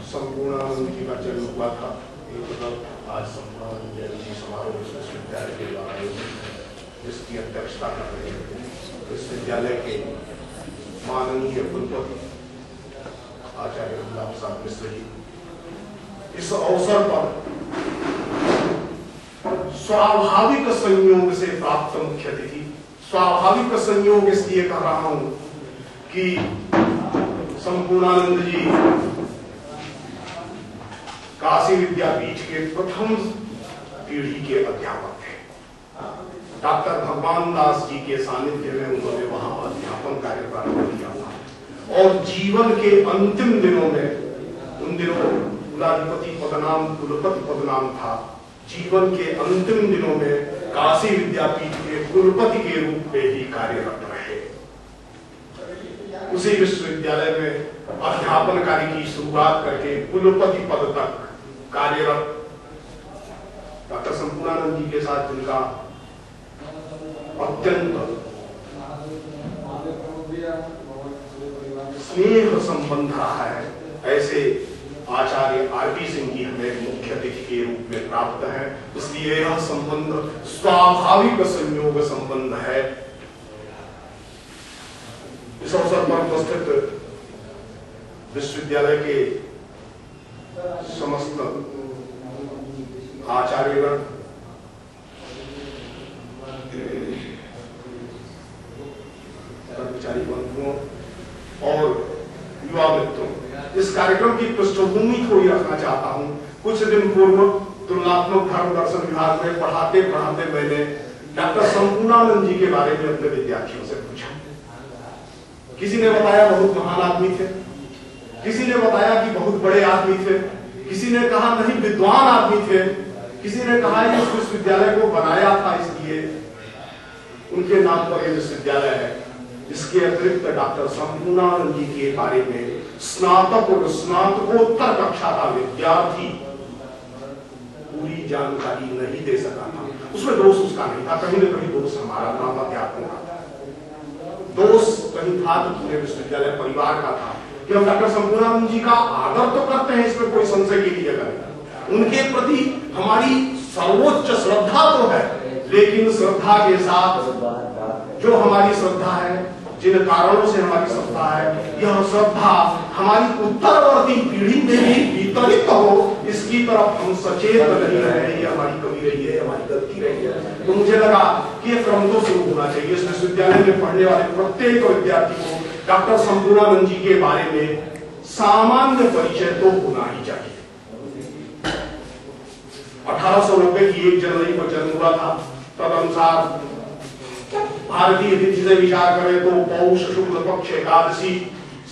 संपूर्णानंद जी का जन्म हुआ था। आज संपूर्णानंद जयंती समारोह विश्वविद्यालय के द्वारा आयोजित, इसकी अध्यक्षता कर रहे हैं विश्वविद्यालय के माननीय कुलपति आचार्य गुलाब साहब मिश्र जी। इस अवसर पर स्वाभाविक संयोग से प्राप्त मुख्य अतिथि, स्वाभाविक संयोग इसलिए कर रहा हूं कि संपूर्णानंद जी काशी विद्यापीठ के प्रथम पीढ़ी के अध्यापक थे। डॉक्टर भगवान दास जी के सानिध्य में उन्होंने वहां अध्यापन कार्य प्रारंभ किया था और जीवन के अंतिम दिनों में, उन दिनों कुलाधिपति पदनाम कुलपति पदनाम था, जीवन के अंतिम दिनों में काशी विद्यापीठ के कुलपति के रूप में ही कार्यरत रहे। उसी विश्वविद्यालय में अध्यापन कार्य की शुरुआत करके कुलपति पद तक कार्यरत डॉक्टर संपूर्णानंद जी के साथ जिनका अत्यंत स्नेह संबंध रहा है, ऐसे आचार्य आरपी सिंह जी हमें मुख्य अतिथि के रूप में प्राप्त है। इसलिए यह संबंध स्वाभाविक संयोग संबंध है। इस अवसर पर उपस्थित विश्वविद्यालय के समस्त आचार्यगण, कर्मचारी बंधुओं और युवा मित्रों, इस कार्यक्रम की पृष्ठभूमि थोड़ी रखना चाहता हूं। कुछ दिन पूर्व तुलनात्मक धर्म दर्शन विभाग में पढ़ाते पढ़ाते मैंने डॉक्टर संपूर्णानंद जी के बारे में अपने विद्यार्थियों से पूछा। किसी ने बताया बहुत महान आदमी थे, किसी ने बताया कि बहुत बड़े आदमी थे, किसी ने कहा नहीं विद्वान आदमी थे, किसी ने कहा इस विश्वविद्यालय को बनाया था इसलिए उनके नाम पर यह विश्वविद्यालय है। इसके अतिरिक्त डॉक्टर संपूर्णानंद जी के बारे में स्नातक और स्नातकोत्तर कक्षा का विद्यार्थी पूरी जानकारी नहीं दे सका था। उसमें दोष उसका नहीं था, कहीं न कहीं दोष हमारा नाम अध्यापकों का था। दोष कहीं था तो पूरे विश्वविद्यालय परिवार का था कि हम डॉक्टर संपूर्णानंद जी का आदर तो करते हैं, इसमें कोई संशय की नहीं है। उनके प्रति हमारी सर्वोच्च श्रद्धा तो है, लेकिन श्रद्धा के साथ जो हमारी श्रद्धा है, जिन कारणों से हमारी श्रद्धा है, यह श्रद्धा हमारी उत्तरवर्ती पीढ़ी में भी वितरित हो, इसकी तरफ हम सचेत नहीं रहे। ये हमारी कमी रही है, हमारी गलती रही है। तो मुझे लगा कि यह क्रम तो शुरू होना चाहिए। इस विश्वविद्यालय में पढ़ने वाले प्रत्येक विद्यार्थी को डॉक्टर संपूर्णानंद जी के बारे में सामान्य परिचय तो होना ही चाहिए। 1890 की 1 जनवरी को जन्म हुआ था। तदनुसार भारतीय तिथि से विचार करें तो पौष शुक्ल पक्ष एकादशी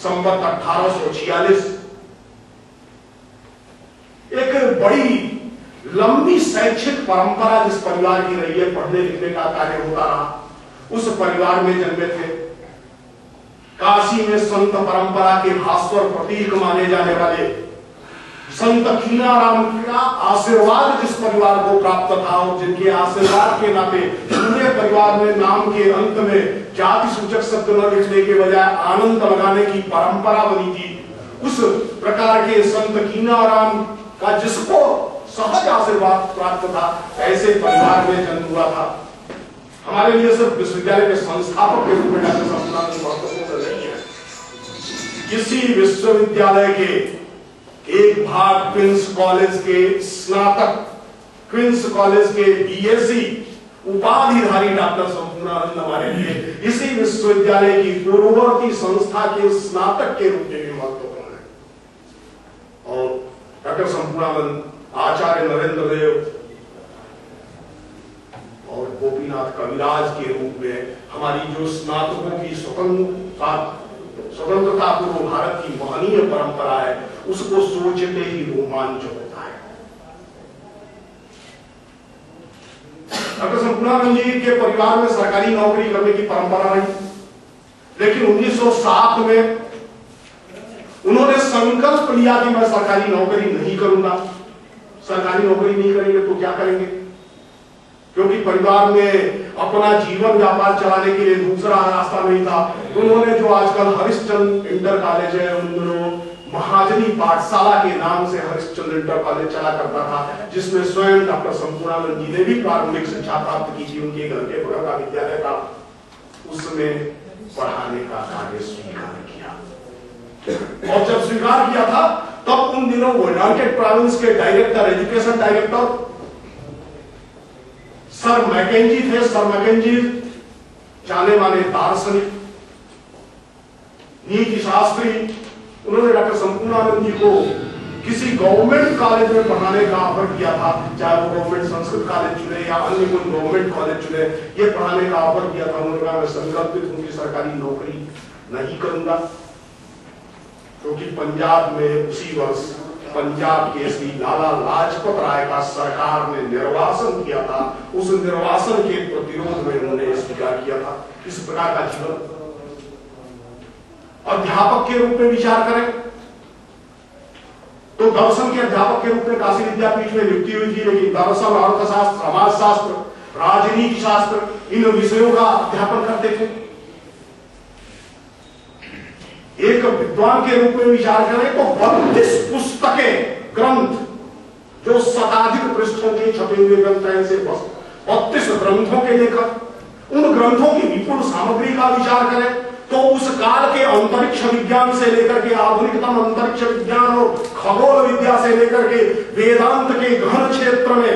संवत 1846। एक बड़ी लंबी शैक्षिक परंपरा जिस परिवार की रही है, पढ़ने लिखने का कार्य होता रहा, उस परिवार में जन्मे थे। काशी में संत परंपरा के भास्वर प्रतीक माने जाने वाले संत कीनाराम का आशीर्वाद जिस परिवार को प्राप्त था और जिनके आशीर्वाद के नाते पूरे परिवार में नाम के अंत में जाति सूचक शब्द न लिखने के बजाय आनंद लगाने की परंपरा बनी थी, उस प्रकार के संत कीनाराम का जिसको सहज आशीर्वाद प्राप्त था, ऐसे परिवार में जन्म हुआ था। हमारे लिए सिर्फ विश्वविद्यालय के संस्थापक के रूप में डॉक्टर संपूर्णानंद महत्वपूर्ण नहीं है। किसी विश्वविद्यालय के एक भाग क्वींस कॉलेज के स्नातक, क्वींस कॉलेज के बीएससी उपाधिधारी डॉक्टर संपूर्णानंद हमारे लिए इसी विश्वविद्यालय की पूर्ववर्ती संस्था के स्नातक के रूप में भी महत्वपूर्ण है। और डॉक्टर संपूर्णानंद आचार्य नरेंद्र देव और गोपीनाथ कविराज के रूप में हमारी जो स्नातकों की स्वतंत्रता पूर्व भारत की महनीय परंपरा है, उसको सोचते ही रोमांच होता है। डॉक्टर संपूर्णानंद जी के परिवार में सरकारी नौकरी करने की परंपरा रही, लेकिन 1907 में उन्होंने संकल्प लिया कि मैं सरकारी नौकरी नहीं करूंगा। सरकारी नौकरी नहीं करेंगे तो क्या करेंगे, क्योंकि परिवार में अपना जीवन व्यापार चलाने के लिए दूसरा रास्ता नहीं था। उन्होंने जो आजकल हरिश्चंद्र इंटर कॉलेज है, उन दिनों महाजनी पाठशाला के नाम से हरिश्चंद्र इंटर कॉलेज चला करता था, जिसमें स्वयं डॉक्टर संपूर्णानंद जी ने भी प्रारंभिक शिक्षा प्राप्त की थी। उनके घर के बगल का विद्यालय था, उसमें पढ़ाने का कार्य स्वीकार किया। और जब स्वीकार किया था तब उन दिनों वो यूनाइटेड प्रोविंस के director, education director sir Mackenzie थे। सर मैकेंजी जाने माने दार्शनिक, नीति शास्त्री। उन्होंने डॉक्टर संपूर्णानंद जी को किसी गवर्नमेंट कॉलेज में पढ़ाने का ऑफर किया था, चाहे वो गवर्नमेंट संस्कृत कॉलेज चुने या अन्य कोई गवर्नमेंट कॉलेज चुने, ये पढ़ाने का ऑफर किया था। उन्होंने कहा मैं संकल्पित हूं कि सरकारी नौकरी नहीं करूंगा, क्योंकि पंजाब में उसी वर्ष पंजाब के श्री लाला लाजपत राय का सरकार ने निर्वासन किया था। उस निर्वासन के प्रतिरोध में उन्होंने स्वीकार किया था। इस प्रकार का जीवन अध्यापक के रूप में विचार करें तो दर्शन के अध्यापक के रूप में काशी विद्यापीठ में नियुक्ति हुई थी, लेकिन दर्शन, अर्थशास्त्र, समाजशास्त्र, राजनीति शास्त्र इन विषयों का अध्यापन करते थे। एक विद्वान के रूप में विचार करें तो 32 पुस्तकें, ग्रंथ जो शताधिक पृष्ठों के छपे हुए ग्रंथ हैं, से 32 ग्रंथों के लेखक, उन ग्रंथों की विपुल सामग्री का विचार करें तो उस काल के अंतरिक्ष विज्ञान से लेकर के आधुनिकतम अंतरिक्ष विज्ञान और खगोल विद्या से लेकर के वेदांत के गहन क्षेत्र में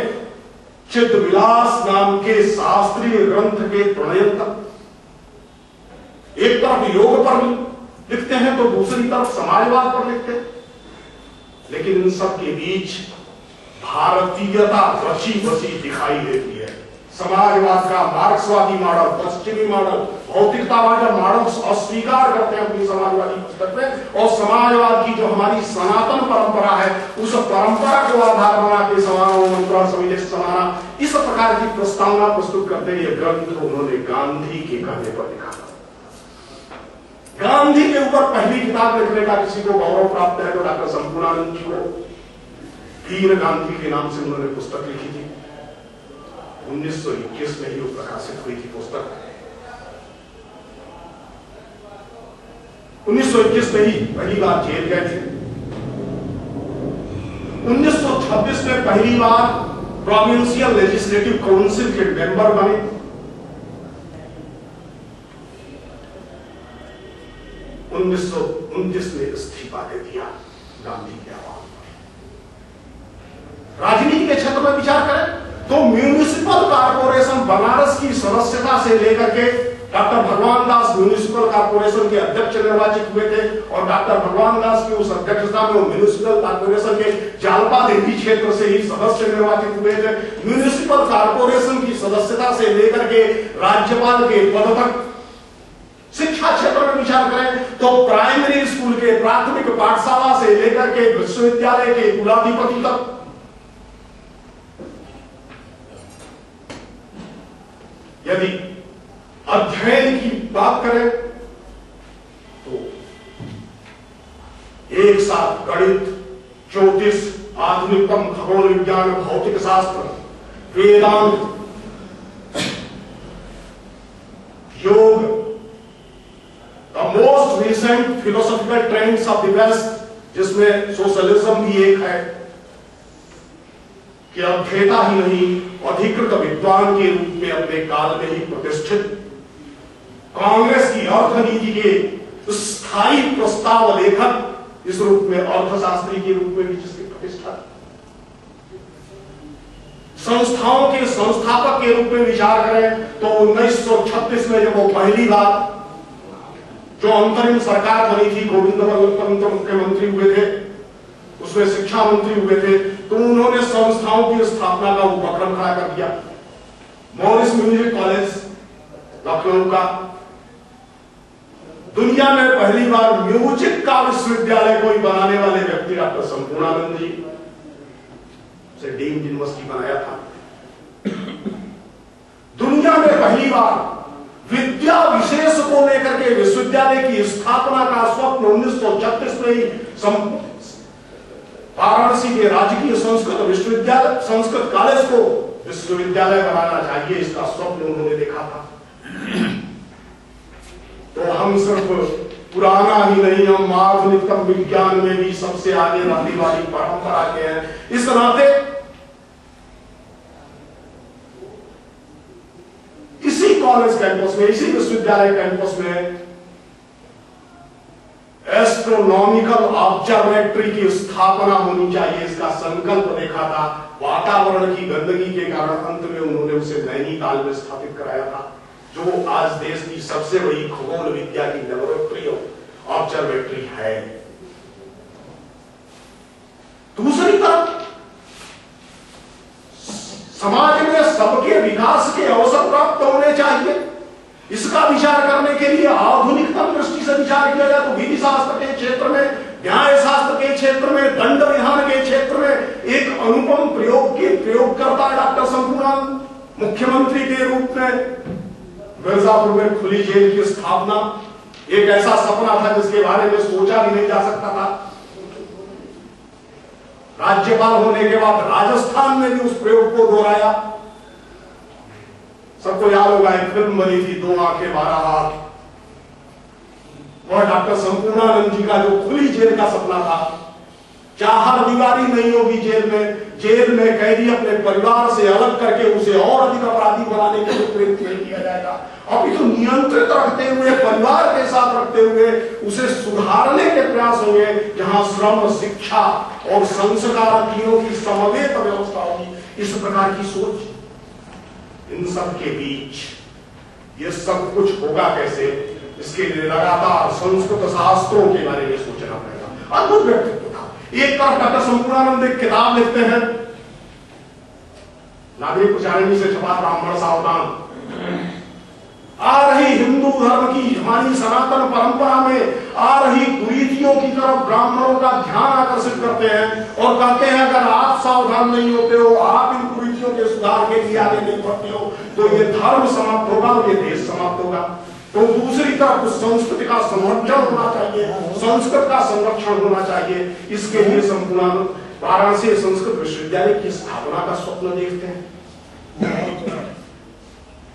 चित्तविलास नाम के शास्त्रीय ग्रंथ के प्रणयन तक, एक तरफ योग पर लिखते हैं तो दूसरी तरफ समाजवाद पर लिखते हैं, लेकिन इन सब के बीच भारतीयता रची बसी दिखाई देती है। समाजवाद का मार्क्सवादी मॉडल, पश्चिमी मॉडल, भौतिकतावादी मॉडल अस्वीकार करते हैं अपनी समाजवादी पुस्तक में, और समाजवाद की जो हमारी सनातन परंपरा है उस परंपरा को आधार बना के समाना, इस प्रकार की प्रस्तावना प्रस्तुत करते हैं। ये ग्रंथ उन्होंने गांधी के कहने पर लिखा। गांधी के ऊपर पहली किताब लिखने का किसी को गौरव प्राप्त है तो डॉक्टर संपूर्णानंद जी को। वीर गांधी के नाम से उन्होंने पुस्तक लिखी थी। 1921 में ही वो प्रकाशित हुई थी पुस्तक। 1921 में ही पहली बार जेल गए थे। 1926 में पहली बार प्रोविंशियल लेजिस्लेटिव काउंसिल के मेंबर बने। 1929 में इस्तीफा दे दिया गांधी के आह्वान पर। राजनीति के क्षेत्र में विचार करें तो म्यूनिसिपल कारपोरेशन बनारस की सदस्यता से लेकर के डॉक्टर भगवान दास म्यूनिसिपल कारपोरेशन के अध्यक्ष निर्वाचित हुए थे, और डॉक्टर भगवान दास की उस अध्यक्षता में म्यूनिसिपल कारपोरेशन के जालपा देवी क्षेत्र से ही सदस्य निर्वाचित हुए थे। म्यूनिसिपल कारपोरेशन की सदस्यता से लेकर के राज्यपाल के पद तक। शिक्षा क्षेत्र में विचार करें तो प्राइमरी स्कूल के प्राथमिक पाठशाला से लेकर के विश्वविद्यालय के कुलाधिपति तक। यदि अध्ययन की बात करें तो एक साथ गणित, ज्योतिष, आधुनिकतम खगोल विज्ञान, भौतिक शास्त्र, Vedanta, yoga, the most recent philosophical trends of the West, जिसमें सोशलिज्म भी एक है, कि अध्येता ही नहीं अधिकृत विद्वान के रूप में अपने काल में ही प्रतिष्ठित, कांग्रेस की अर्थनीति के स्थायी प्रस्ताव लेखक, इस रूप में अर्थशास्त्री के रूप में भी जिसकी प्रतिष्ठा, संस्थाओं के संस्थापक के रूप में विचार करें तो 1936 में जब वो पहली बार जो अंतरिम सरकार बनी थी, गोविंद वल्लभ पंत मुख्यमंत्री हुए थे, उसमें शिक्षा मंत्री हुए थे, तो उन्होंने संस्थाओं की स्थापना का उपक्रम खड़ा कर दिया। मॉरिस म्यूजिक कॉलेज लखनऊ का, दुनिया में पहली बार म्यूजिक का विश्वविद्यालय कोई बनाने वाले व्यक्ति डॉक्टर संपूर्णानंद जी से डीम्ड यूनिवर्सिटी बनाया था। दुनिया में पहली बार विद्या विशेष को लेकर के विश्वविद्यालय की स्थापना का स्वप्न 1936 में ही वाराणसी के राजकीय संस्कृत विश्वविद्यालय, संस्कृत कॉलेज को विश्वविद्यालय बनाना चाहिए, इसका स्वप्न उन्होंने देखा था। तो हम सिर्फ पुराना ही नहीं, हम आधुनिकतम विज्ञान में भी सबसे आगे रहने वाली परंपरा के हैं। इस नाते इसी कॉलेज कैंपस में, इसी विश्वविद्यालय कैंपस में एस्ट्रोनॉमिकल ऑब्जर्वेटरी की स्थापना होनी चाहिए, इसका संकल्प देखा था। वातावरण की गंदगी के कारण अंत में उन्होंने उसे नैनीताल में स्थापित कराया था, जो आज देश की सबसे बड़ी खगोल विद्या की लेबोरेटरी ऑब्जर्वेटरी है। दूसरी तरफ समाज में सबके विकास के अवसर प्राप्त होने चाहिए। इसका विचार करने के लिए आधुनिकतम दृष्टि से विचार किया जाए तो विधि शास्त्र के क्षेत्र में, न्याय शास्त्र के क्षेत्र में, दंड विधान के क्षेत्र में एक अनुपम प्रयोग के प्रयोगकर्ता डॉक्टर शंकुनानंद मुख्यमंत्री के रूप में मिर्जापुर में खुली जेल की स्थापना एक ऐसा सपना था जिसके बारे में सोचा भी नहीं जा सकता था। राज्यपाल होने के बाद राजस्थान में भी उस प्रयोग को दोहराया। सबको याद होगा एक फिल्म बनी थी, 2 आंखें 12 हाथ, और डॉक्टर शंकुनानंद जी का जो खुली जेल का सपना था, चाहर दीवारी नहीं होगी जेल में कैदी अपने परिवार से अलग करके उसे और अधिक अपराधी बनाने के लिए प्रेरित नहीं किया जाएगा, अभी तो नियंत्रित रखते हुए, परिवार के साथ रखते हुए उसे सुधारने के प्रयास होंगे, जहां श्रम, शिक्षा और संस्कार तीनों की समवेत व्यवस्था होगी। इस प्रकार की सोच, इन सब के बीच ये सब कुछ होगा कैसे, इसके लिए लगातार संस्कृत शास्त्रों के बारे में सोचना पड़ेगा। अद्भुत व्यक्तित्व था। एक तरफ डॉक्टर शंकुनानंद एक किताब लिखते हैं, नागरिक उच्चारणी से छपा ब्राह्मण सावधान, आ रही हिंदू धर्म की, हमारी सनातन परंपरा में आ रही कुरीतियों की तरफ ब्राह्मणों का ध्यान आकर्षित करते हैं और कहते हैं अगर आप सावधान नहीं होते हो, आप इन कुरीतियों के सुधार के लिए आगे नहीं बढ़ते हो, तो ये धर्म समाप्त होगा और ये देश समाप्त होगा। तो दूसरी तरफ उस संस्कृति का संरक्षण होना चाहिए, संस्कृत का संरक्षण होना चाहिए। इसके लिए शंकुनानंद वाराणसी संस्कृत विश्वविद्यालय की स्थापना का स्वप्न देखते हैं।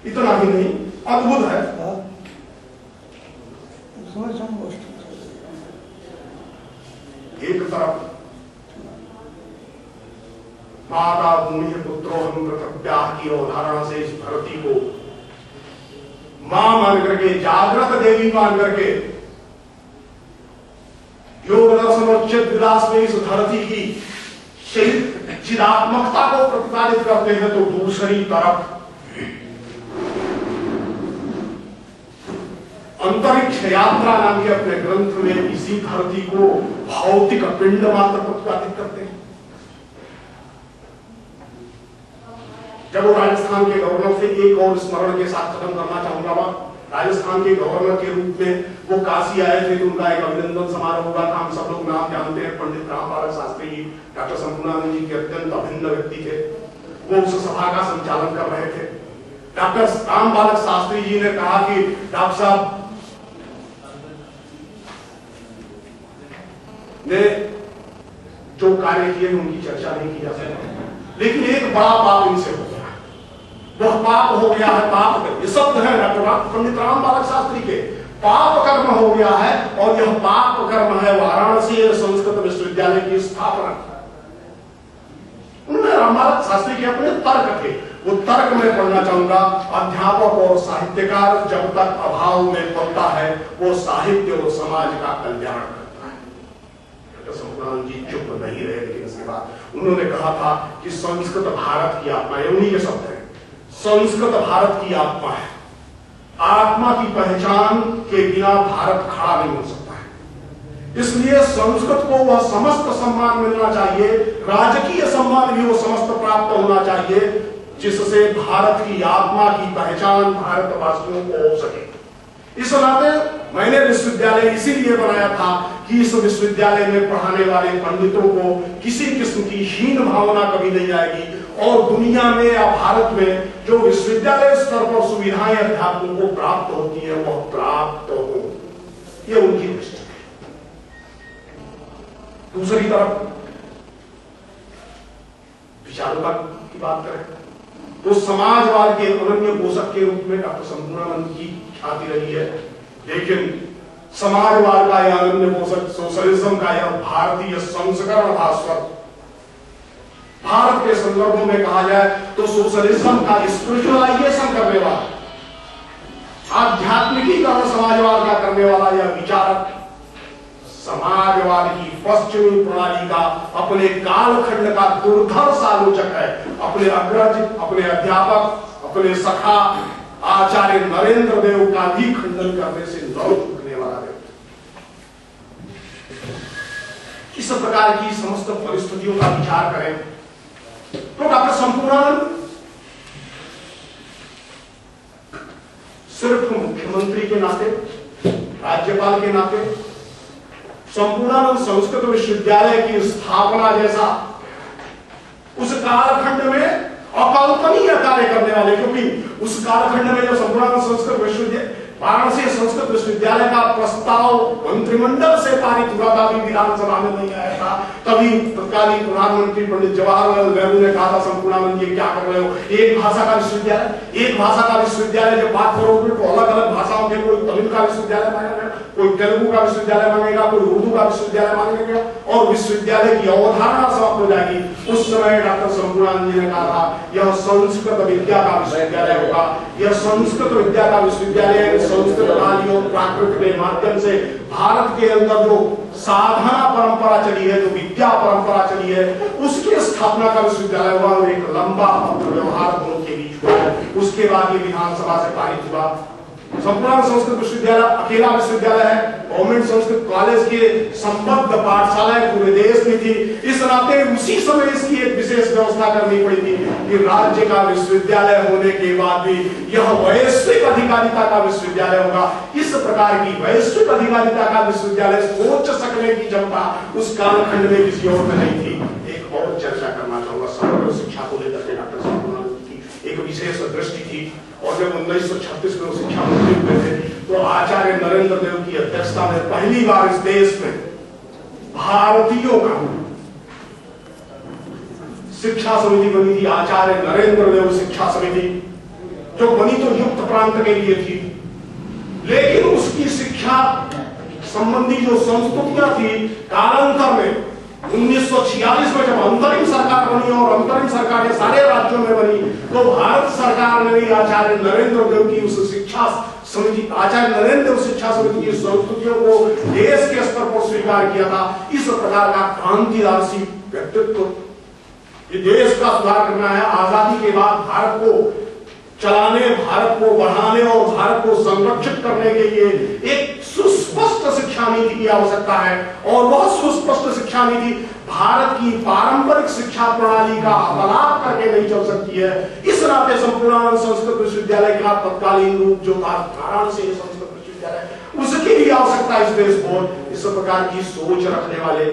इतना ही नहीं, अद्भुत है। एक तरफ माता भूमि पुत्रो हम पृथव्याह की अवधारणा से इस धरती को मां मान करके, जागृत देवी मान करके योग दर्शन और चित्त विलास में इस धरती की चिदात्मकता को प्रतिपादित करते हैं, तो दूसरी तरफ अंतरिक्ष यात्रा नाम के अपने ग्रंथ में इसी धरती को भौतिक पिंड मात्र प्रतिपादित करते हैं। जब वो राजस्थान के गवर्नर थे, एक और स्मरण के साथ खत्म करना चाहूंगा मैं, राजस्थान के गवर्नर के रूप में वो काशी आए थे, तो उनका एक अभिनंदन समारोह हुआ था। हम सब लोग नाम जानते हैं, पंडित रामबालक शास्त्री जी डॉक्टर शंकुनानंद जी के अत्यंत अभिन्न व्यक्ति थे। वो उस सभा का संचालन कर रहे थे। डॉक्टर रामबालक शास्त्री जी ने कहा कि डॉक्टर साहब ने जो कार्य किए उनकी चर्चा नहीं की जा सकती, लेकिन एक बड़ा पाप इनसे हो गया, वह पाप हो गया है, पाप ये शब्द है डॉक्टर पंडित रामबालक शास्त्री के, पाप कर्म हो गया है, और यह पाप कर्म है वाराणसी संस्कृत विश्वविद्यालय की स्थापना। उन्होंने रामबालक शास्त्री के अपने तर्क थे, वो तर्क में पढ़ना चाहूंगा। अध्यापक और साहित्यकार जब तक अभाव में पड़ता है, वो साहित्य और समाज का कल्याण करता है। शंकुनानंद जी चुप नहीं रहे, लेकिन इसके बाद उन्होंने कहा था कि संस्कृत भारत की आत्मा है, उन्हीं के शब्द हैं, संस्कृत भारत की आत्मा है, आत्मा की पहचान के बिना भारत खड़ा नहीं हो सकता है। इसलिए संस्कृत को वह समस्त सम्मान मिलना चाहिए, राजकीय सम्मान भी वो समस्त प्राप्त होना चाहिए, जिससे भारत की आत्मा की पहचान भारतवासियों को हो सके। इस नाते मैंने विश्वविद्यालय इसीलिए बनाया था कि इस विश्वविद्यालय में पढ़ाने वाले पंडितों को किसी किस्म की हीन भावना कभी नहीं आएगी, और दुनिया में या भारत में जो विश्वविद्यालय स्तर पर सुविधाएं अध्यापकों को प्राप्त होती है वह प्राप्त हो, यह उनकी दृष्टि है। दूसरी तरफ विचारों की बात करें तो समाजवाद के अनन्य पोषक के रूप में डॉक्टर शंकुनानंद की ख्याति रही है, लेकिन समाजवाद का या अन्य सोशलिज्म का या भारतीय संस्करण भास्वर। भारत के संदर्भों में कहा जाए तो सोशलिज्म का स्पिरिचुअलाइजेशन करने वाला, आध्यात्मिकीकरण समाजवाद का करने वाला यह विचारक समाजवाद की पश्चिमी प्रणाली का अपने कालखंड का दुर्धर्ष आलोचक है। अपने अग्रज, अपने अध्यापक, अपने सखा आचार्य नरेंद्र देव का भी खंडन करने से न चूकने वाला व्यक्ति। इस प्रकार की समस्त परिस्थितियों का विचार करें तो डॉक्टर संपूर्णानंद सिर्फ मुख्यमंत्री के नाते, राज्यपाल के नाते संपूर्णानंद संस्कृत विश्वविद्यालय की स्थापना जैसा उस कालखंड में अकल्पनीय कार्य करने वाले, क्योंकि उस कालखंड में जब संपूर्णानंद संस्कृत विश्वविद्यालय वाराणसी संस्कृत विश्वविद्यालय का प्रस्ताव मंत्रिमंडल से पारित हुआ था, अभी विधानसभा में नहीं आया था, तभी तत्कालीन प्रधानमंत्री पंडित जवाहरलाल नेहरू ने कहा था संपूर्णानंद ये क्या कर रहे हो, एक भाषा का विश्वविद्यालय, एक भाषा का विश्वविद्यालय जब बात करोगे तो अलग अलग भाषाओं के, कोई तमिल का विश्वविद्यालय मानेगा, कोई तेलुगु का विश्वविद्यालय मानेगा, कोई उर्दू का विश्वविद्यालय मानेगा और विश्वविद्यालय की अवधारणा समाप्त हो जाएगी। उस समय डॉक्टर संपूर्णानंद जी ने कहा था यह संस्कृत विद्या का विश्वविद्यालय होगा, यह संस्कृत विद्या का विश्वविद्यालय संस्कृत राज्यों प्राकृत के माध्यम से भारत के अंदर जो साधना परंपरा चली है, जो विद्या परंपरा चली है, उसकी स्थापना का विश्वविद्यालय हुआ और एक लंबा व्यवहार दोनों के बीच हुआ। उसके बाद ये विधानसभा से पारित हुआ। संपूर्णानंद संस्कृत विश्वविद्यालय अकेला विश्वविद्यालय है, गवर्नमेंट संस्कृत कॉलेज के संबद्ध पाठशालाएं पूरे देश में थी। इस नाते उसी समय इसकी एक विशेष व्यवस्था करनी पड़ी थी कि राज्य का विश्वविद्यालय होने के बाद भी यह वैश्विक अधिकारिता का विश्वविद्यालय होगा। इस प्रकार की वैश्विक अधिकारिता का विश्वविद्यालय सोच सकने की क्षमता उस कालखंड में किसी और में नहीं थी। एक और चर्चा करना चाहूंगा, समग्र शिक्षा को लेकर के डॉक्टर संपूर्णानंद की एक विशेष दृष्टि थी और जब 1936 में शिक्षा मंत्री हुए थे तो आचार्य नरेंद्र देव की अध्यक्षता में पहली बार इस देश में भारतीयों का शिक्षा समिति बनी थी। आचार्य नरेंद्र देव शिक्षा समिति जो बनी तो युक्त प्रांत के लिए थी, लेकिन उसकी शिक्षा संबंधी जो संस्तुतियां थी कालांतर में 1946 में जब अंतरिम सरकार बनी और अंतरिम सरकार सारे राज्यों में बनी तो भारत सरकार ने भी आचार्य नरेंद्र देव की उस शिक्षा समिति, आचार्य नरेंद्र देव शिक्षा समिति की संस्तुतियों को देश के स्तर पर स्वीकार किया था। इस प्रकार का क्रांतिदासी व्यक्तित्व, ये देश का सुधार करना है, आजादी के बाद भारत को चलाने, भारत को बढ़ाने और भारत को संरक्षित करने के लिए एक सुस्पष्ट शिक्षा नीति की आवश्यकता है और वह सुस्पष्ट शिक्षा नीति भारत की पारंपरिक शिक्षा प्रणाली का अपलाप करके नहीं चल सकती है। इस नाते संपूर्णानंद संस्कृत विश्वविद्यालय का तत्कालीन रूप जो था वाराणसी संस्कृत विश्वविद्यालय, उसकी भी आवश्यकता इस देश को इस प्रकार की सोच रखने वाले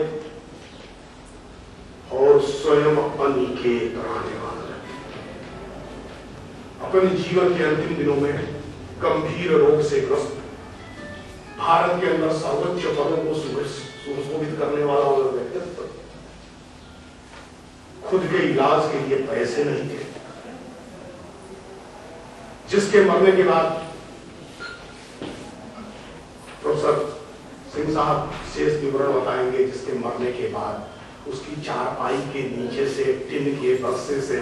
और स्वयं अनिकेत रहने वाले अपने जीवन के अंतिम दिनों में गंभीर रोग से ग्रस्त भारत के अंदर सर्वोच्च पदों को सुशोभित करने वाला वो व्यक्तित्व, खुद के इलाज के लिए पैसे नहीं थे, जिसके मरने के बाद प्रोफेसर सिंह साहब शेष विवरण बताएंगे, जिसके मरने के बाद उसकी चारपाई के नीचे से टिन के बक्से से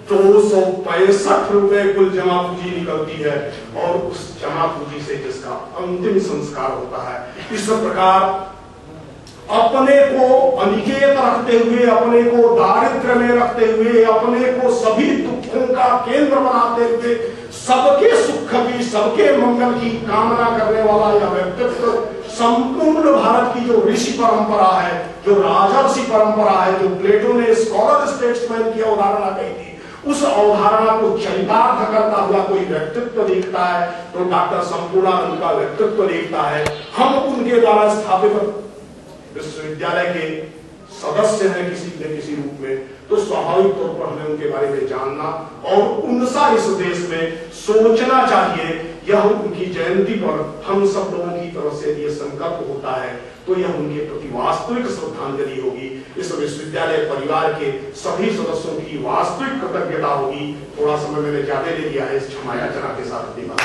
265 रुपए कुल जमा पूंजी निकलती है और उस जमा पूंजी से जिसका अंतिम संस्कार होता है। इस प्रकार अपने को अनिकेत रखते हुए, अपने को दारिद्र्य में रखते हुए, अपने को सभी दुखों का केंद्र बनाते हुए सबके सुख की, सबके मंगल की कामना करने वाला यह व्यक्तित्व संपूर्ण भारत की जो ऋषि परंपरा है, जो राजर्षि परंपरा है, जो प्लेटो ने स्कॉलर स्टेट्समैन की अवधारणा कही थी, उस अवधारणा को चरितार्थ करता हुआ कोई व्यक्तित्व देखता है तो डॉक्टर संपूर्णानंद का व्यक्तित्व देखता है। हम उनके द्वारा स्थापित विश्वविद्यालय के सदस्य हैं किसी न किसी रूप में, तो स्वाभाविक तौर पर हमें उनके बारे में जानना और उनसा इस देश में सोचना चाहिए। यह उनकी जयंती पर हम सब लोगों की तरफ से यह संकल्प होता है तो यह उनके प्रति वास्तविक श्रद्धांजलि होगी। इस विश्वविद्यालय परिवार के सभी सदस्यों की वास्तविक कृतज्ञता होगी। थोड़ा समय मैंने ज्यादा ले लिया है, इस क्षमा याचना के साथ अपनी बात